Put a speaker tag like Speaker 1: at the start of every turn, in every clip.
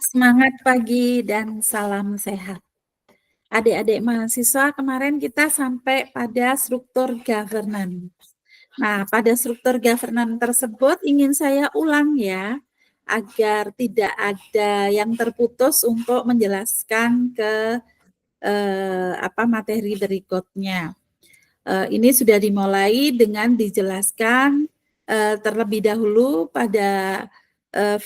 Speaker 1: Semangat pagi dan salam sehat. Adik-adik mahasiswa, kemarin kita sampai pada struktur governance. Nah, pada struktur governance tersebut ingin saya ulang ya, agar tidak ada yang terputus untuk menjelaskan ke materi berikutnya. Ini sudah dimulai dengan dijelaskan terlebih dahulu pada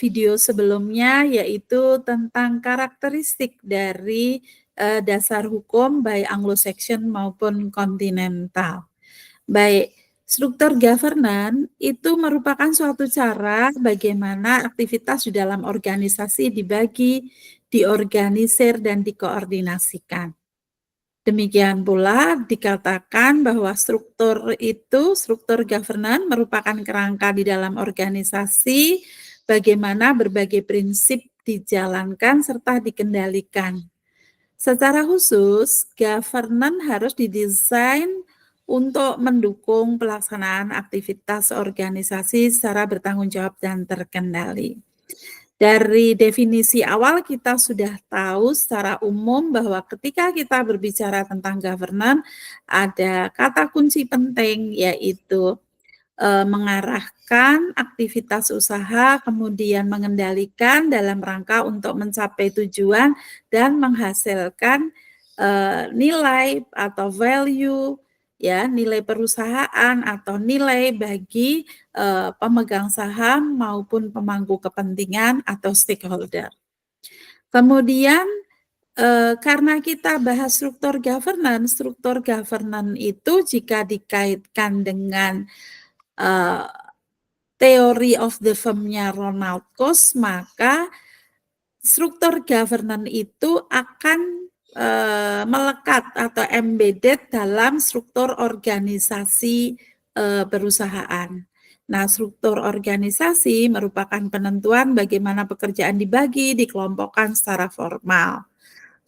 Speaker 1: video sebelumnya, yaitu tentang karakteristik dari dasar hukum baik Anglo-Saxon maupun kontinental. Baik, struktur governance itu merupakan suatu cara bagaimana aktivitas di dalam organisasi dibagi, diorganisir, dan dikoordinasikan. Demikian pula dikatakan bahwa struktur governance merupakan kerangka di dalam organisasi bagaimana berbagai prinsip dijalankan serta dikendalikan. Secara khusus, governance harus didesain untuk mendukung pelaksanaan aktivitas organisasi secara bertanggung jawab dan terkendali. Dari definisi awal kita sudah tahu secara umum bahwa ketika kita berbicara tentang governance, ada kata kunci penting yaitu mengarahkan aktivitas usaha, kemudian mengendalikan dalam rangka untuk mencapai tujuan dan menghasilkan nilai atau value, ya, nilai perusahaan atau nilai bagi pemegang saham maupun pemangku kepentingan atau stakeholder. Kemudian karena kita bahas struktur governance itu jika dikaitkan dengan theory of the firm-nya Ronald Coase, maka struktur governance itu akan melekat atau embedded dalam struktur organisasi perusahaan. Nah, struktur organisasi merupakan penentuan bagaimana pekerjaan dibagi, dikelompokkan secara formal.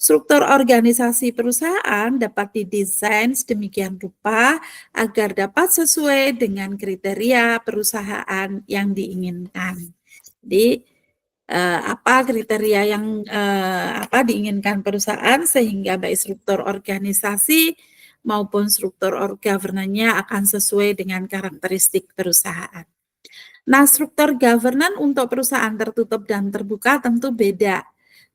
Speaker 1: Struktur organisasi perusahaan dapat didesain sedemikian rupa agar dapat sesuai dengan kriteria perusahaan yang diinginkan. Jadi, apa kriteria yang diinginkan perusahaan sehingga baik struktur organisasi maupun struktur governance-nya akan sesuai dengan karakteristik perusahaan. Nah, struktur governance untuk perusahaan tertutup dan terbuka tentu beda.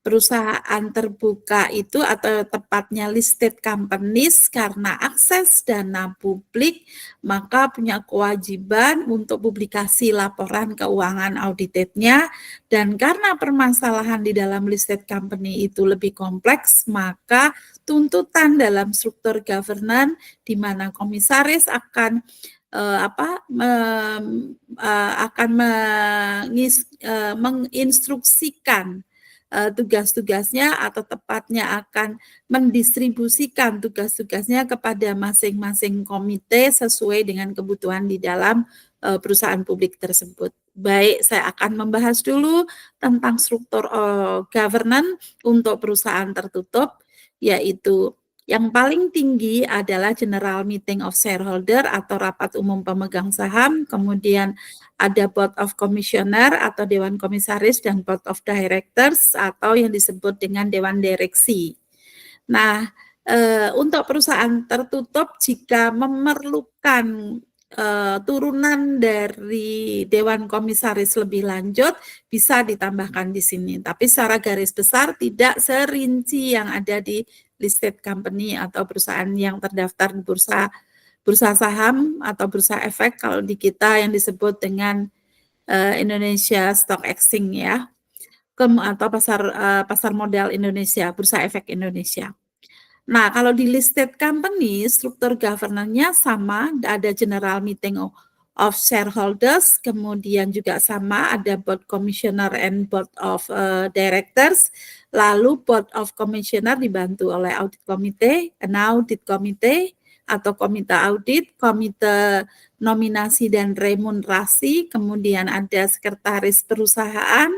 Speaker 1: Perusahaan terbuka itu atau tepatnya listed companies karena akses dana publik maka punya kewajiban untuk publikasi laporan keuangan auditednya, dan karena permasalahan di dalam listed company itu lebih kompleks maka tuntutan dalam struktur governance di mana komisaris akan menginstruksikan tugas-tugasnya atau tepatnya akan mendistribusikan tugas-tugasnya kepada masing-masing komite sesuai dengan kebutuhan di dalam perusahaan publik tersebut. Baik, saya akan membahas dulu tentang struktur governance untuk perusahaan tertutup, yaitu yang paling tinggi adalah General Meeting of Shareholder atau rapat umum pemegang saham, kemudian ada Board of Commissioner atau Dewan Komisaris dan Board of Directors atau yang disebut dengan Dewan Direksi. Nah, untuk perusahaan tertutup jika memerlukan turunan dari Dewan Komisaris lebih lanjut bisa ditambahkan di sini. Tapi secara garis besar tidak serinci yang ada di listed company atau perusahaan yang terdaftar di bursa saham atau bursa efek kalau di kita yang disebut dengan Indonesia Stock Exchange ya, atau pasar modal Indonesia, bursa efek Indonesia. Nah, kalau di listed company, struktur governance-nya sama, ada general meeting of shareholders, kemudian juga sama, ada board commissioner and board of directors, lalu board of commissioner dibantu oleh audit committee, an audit committee, atau komite audit, komite nominasi dan remunerasi, kemudian ada sekretaris perusahaan,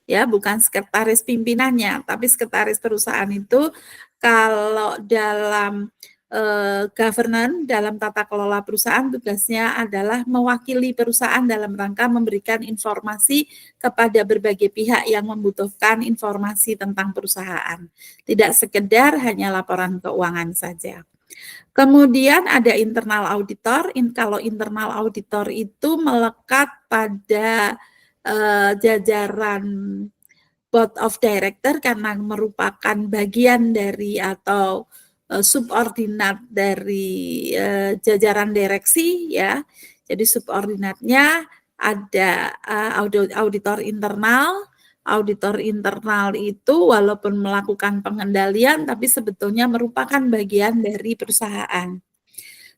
Speaker 1: ya bukan sekretaris pimpinannya, tapi sekretaris perusahaan itu kalau dalam governance dalam tata kelola perusahaan tugasnya adalah mewakili perusahaan dalam rangka memberikan informasi kepada berbagai pihak yang membutuhkan informasi tentang perusahaan. Tidak sekedar hanya laporan keuangan saja. Kemudian ada internal auditor. Kalau internal auditor itu melekat pada jajaran board of director karena merupakan bagian dari atau subordinat dari jajaran direksi ya. Jadi subordinatnya ada auditor internal. Auditor internal itu walaupun melakukan pengendalian tapi sebetulnya merupakan bagian dari perusahaan.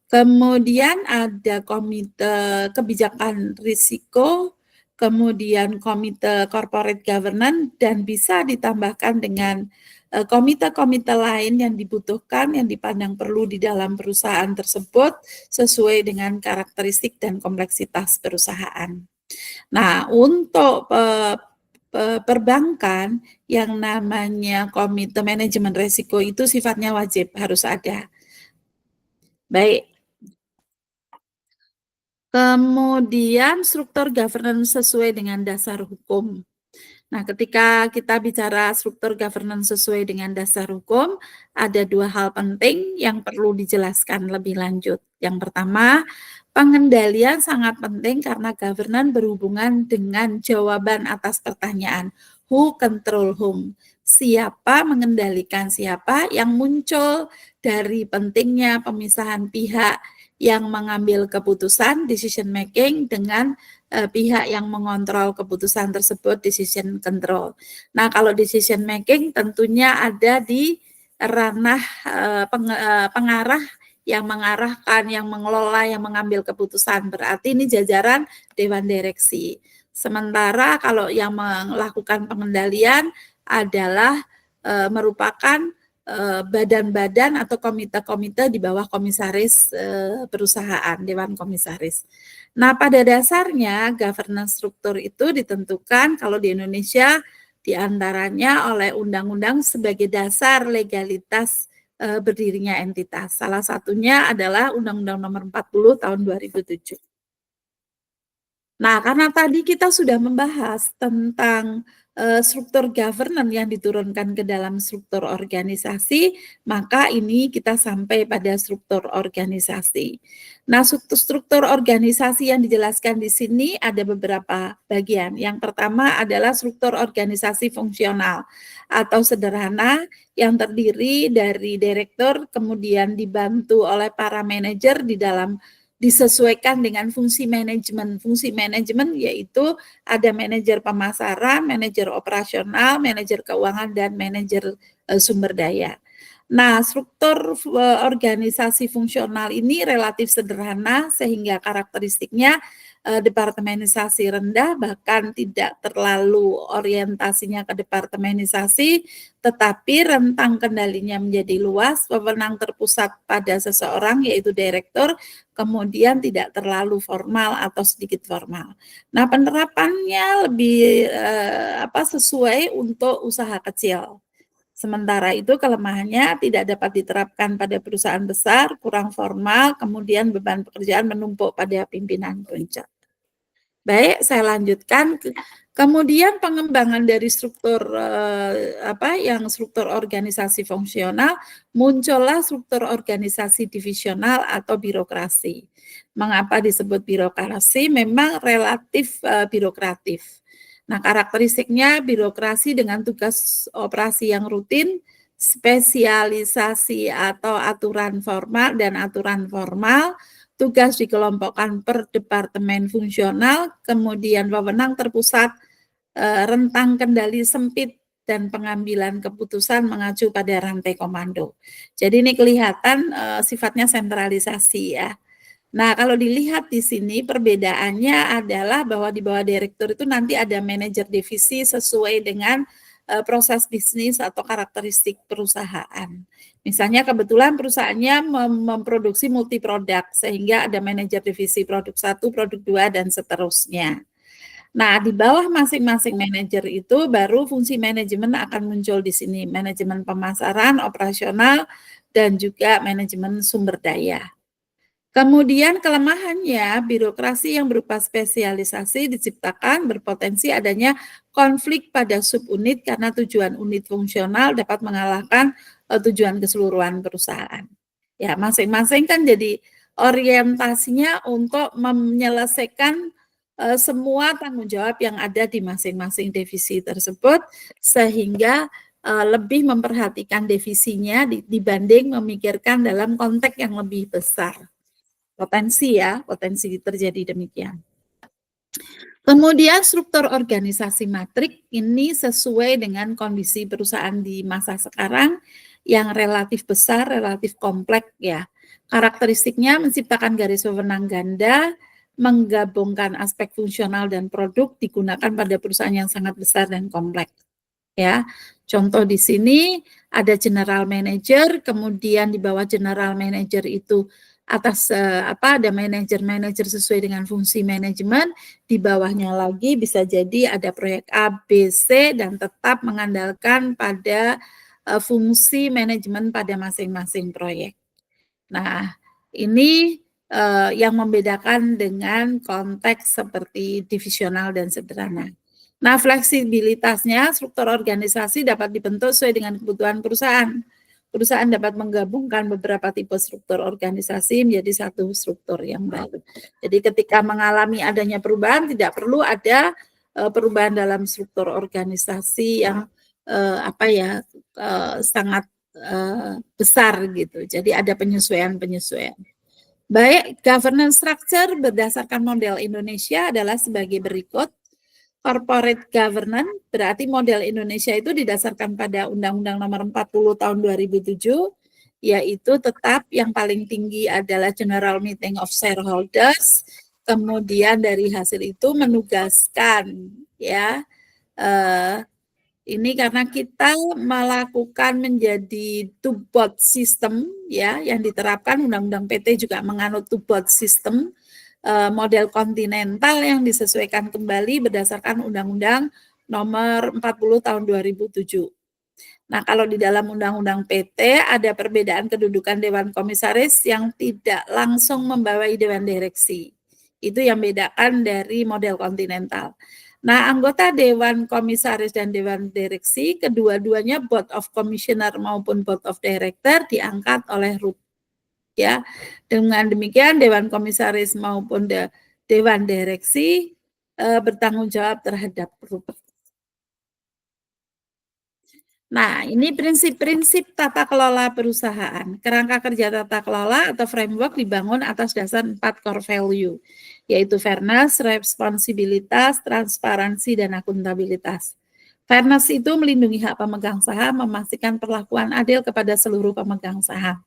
Speaker 1: Kemudian ada komite kebijakan risiko, kemudian komite corporate governance, dan bisa ditambahkan dengan komite-komite lain yang dibutuhkan, yang dipandang perlu di dalam perusahaan tersebut sesuai dengan karakteristik dan kompleksitas perusahaan. Nah, untuk perbankan yang namanya komite manajemen risiko itu sifatnya wajib, harus ada. Baik. Kemudian struktur governance sesuai dengan dasar hukum. Nah, ketika kita bicara struktur governance sesuai dengan dasar hukum, ada dua hal penting yang perlu dijelaskan lebih lanjut. Yang pertama, pengendalian sangat penting karena governance berhubungan dengan jawaban atas pertanyaan who control whom. Siapa mengendalikan siapa, yang muncul dari pentingnya pemisahan pihak yang mengambil keputusan decision making dengan pihak yang mengontrol keputusan tersebut, decision control. Nah, kalau decision making tentunya ada di ranah pengarah yang mengarahkan, yang mengelola, yang mengambil keputusan. Berarti ini jajaran Dewan Direksi. Sementara kalau yang melakukan pengendalian adalah merupakan badan-badan atau komite-komite di bawah komisaris perusahaan, Dewan Komisaris. Nah, pada dasarnya governance struktur itu ditentukan kalau di Indonesia diantaranya oleh undang-undang sebagai dasar legalitas berdirinya entitas. Salah satunya adalah Undang-Undang Nomor 40 Tahun 2007. Nah, karena tadi kita sudah membahas tentang struktur governance yang diturunkan ke dalam struktur organisasi, maka ini kita sampai pada struktur organisasi. Nah, struktur organisasi yang dijelaskan di sini ada beberapa bagian. Yang pertama adalah struktur organisasi fungsional atau sederhana yang terdiri dari direktur, kemudian dibantu oleh para manajer di dalam disesuaikan dengan fungsi manajemen. Fungsi manajemen yaitu ada manajer pemasaran, manajer operasional, manajer keuangan, dan manajer sumber daya. Nah, struktur organisasi fungsional ini relatif sederhana sehingga karakteristiknya departemenisasi rendah, bahkan tidak terlalu orientasinya ke departemenisasi, tetapi rentang kendalinya menjadi luas, wewenang terpusat pada seseorang yaitu direktur, kemudian tidak terlalu formal atau sedikit formal. Nah, penerapannya lebih sesuai untuk usaha kecil. Sementara itu kelemahannya tidak dapat diterapkan pada perusahaan besar, kurang formal, kemudian beban pekerjaan menumpuk pada pimpinan puncak. Baik, saya lanjutkan. Kemudian pengembangan dari struktur struktur organisasi fungsional, muncullah struktur organisasi divisional atau birokrasi. Mengapa disebut birokrasi? Memang relatif birokratif. Nah, karakteristiknya birokrasi dengan tugas operasi yang rutin, spesialisasi atau aturan formal dan aturan formal, tugas dikelompokkan per departemen fungsional, kemudian wewenang terpusat, rentang kendali sempit, dan pengambilan keputusan mengacu pada rantai komando. Jadi ini kelihatan sifatnya sentralisasi ya. Nah, kalau dilihat di sini perbedaannya adalah bahwa di bawah direktur itu nanti ada manajer divisi sesuai dengan proses bisnis atau karakteristik perusahaan. Misalnya kebetulan perusahaannya memproduksi multi produk sehingga ada manajer divisi produk 1, produk 2 dan seterusnya. Nah, di bawah masing-masing manajer itu baru fungsi manajemen akan muncul di sini, manajemen pemasaran, operasional, dan juga manajemen sumber daya. Kemudian kelemahannya, birokrasi yang berupa spesialisasi diciptakan berpotensi adanya konflik pada subunit karena tujuan unit fungsional dapat mengalahkan tujuan keseluruhan perusahaan. Ya, masing-masing kan jadi orientasinya untuk menyelesaikan semua tanggung jawab yang ada di masing-masing divisi tersebut sehingga lebih memperhatikan divisinya dibanding memikirkan dalam konteks yang lebih besar. Potensi ya, potensi terjadi demikian. Kemudian struktur organisasi matrik ini sesuai dengan kondisi perusahaan di masa sekarang yang relatif besar, relatif kompleks ya. Karakteristiknya menciptakan garis wewenang ganda, menggabungkan aspek fungsional dan produk digunakan pada perusahaan yang sangat besar dan kompleks. Ya, contoh di sini ada general manager, kemudian di bawah general manager itu atas ada manajer-manajer sesuai dengan fungsi manajemen, di bawahnya lagi bisa jadi ada proyek A, B, C dan tetap mengandalkan pada fungsi manajemen pada masing-masing proyek. Nah, ini yang membedakan dengan konteks seperti divisional dan sederhana. Nah, fleksibilitasnya struktur organisasi dapat dibentuk sesuai dengan kebutuhan perusahaan. Perusahaan dapat menggabungkan beberapa tipe struktur organisasi menjadi satu struktur yang baru. Jadi ketika mengalami adanya perubahan tidak perlu ada perubahan dalam struktur organisasi yang sangat besar gitu. Jadi ada penyesuaian-penyesuaian. Baik, governance structure berdasarkan model Indonesia adalah sebagai berikut. Corporate governance berarti model Indonesia itu didasarkan pada Undang-Undang Nomor 40 Tahun 2007, yaitu tetap yang paling tinggi adalah General Meeting of Shareholders. Kemudian dari hasil itu menugaskan ya ini karena kita melakukan menjadi two-board system ya yang diterapkan Undang-Undang PT juga menganut two-board system model kontinental yang disesuaikan kembali berdasarkan Undang-Undang Nomor 40 Tahun 2007. Nah, kalau di dalam Undang-Undang PT ada perbedaan kedudukan Dewan Komisaris yang tidak langsung membawai Dewan Direksi. Itu yang bedakan dari model kontinental. Nah, anggota Dewan Komisaris dan Dewan Direksi, kedua-duanya Board of Commissioner maupun Board of Director diangkat oleh RUT. Ya, dengan demikian Dewan Komisaris maupun Dewan Direksi bertanggung jawab terhadap RUT. Nah, ini prinsip-prinsip tata kelola perusahaan. Kerangka kerja tata kelola atau framework dibangun atas dasar 4 core value, yaitu fairness, responsibilitas, transparansi, dan akuntabilitas. Fairness itu melindungi hak pemegang saham, memastikan perlakuan adil kepada seluruh pemegang saham.